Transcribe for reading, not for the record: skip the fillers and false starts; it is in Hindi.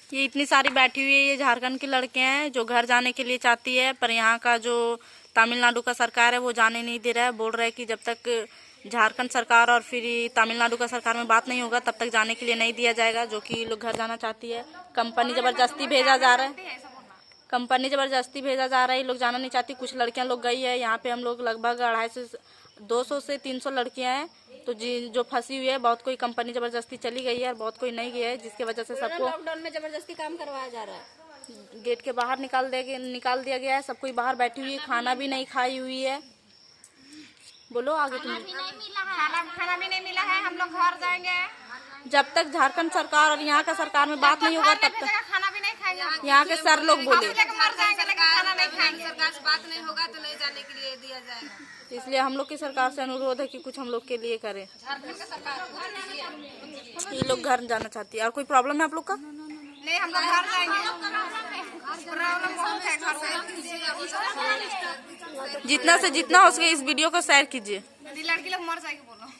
ये इतनी सारी बैठी हुई है, ये झारखंड की लड़कियां हैं जो घर जाने के लिए चाहती है, पर यहाँ का जो तमिलनाडु का सरकार है वो जाने नहीं दे रहा है। बोल रहा है कि जब तक झारखंड सरकार और फिर तमिलनाडु का सरकार में बात नहीं होगा तब तक जाने के लिए नहीं दिया जाएगा। जो कि लोग घर जाना चाहती है, कंपनी जबरदस्ती भेजा जा रहा है, कंपनी जबरदस्ती भेजा जा रहा है। ये लोग जाना नहीं चाहती। कुछ लड़कियां लोग गई है। यहाँ पे हम लोग लगभग 250 से 300 लड़कियां हैं तो जो फंसी हुई है। बहुत कोई कंपनी जबरदस्ती चली गई है और बहुत कोई नहीं गया है, जिसकी वजह से सबको लॉकडाउन में जबरदस्ती काम करवाया जा रहा है। गेट के बाहर निकाल दिया गया है। सब कोई बाहर बैठी हुई है, खाना भी नहीं खाई हुई है। बोलो आगे तुम। खाना भी नहीं मिला है। हम लोग घर जाएंगे जब तक झारखंड सरकार और यहाँ का सरकार में बात नहीं होगा तब तक खाना भी नहीं खाएंगे। यहाँ के सर लोग बोले मर जाएंगे लेकिन खाना नहीं खाएंगे। सरकार से बात नहीं होगा तो नहीं जाने के लिए दिया जाएगा। इसलिए हम लोग की सरकार से अनुरोध है कि कुछ हम लोग के लिए करे। झारखंड का सरकार ये लोग घर जाना चाहती है। और कोई प्रॉब्लम है आप लोग का? नहीं, हम लोग घर जाएंगे। प्रॉब्लम बहुत है घर से। जितना से जितना हो सके इस वीडियो को शेयर कीजिए। लड़की लोग मर जाएगी बोलो।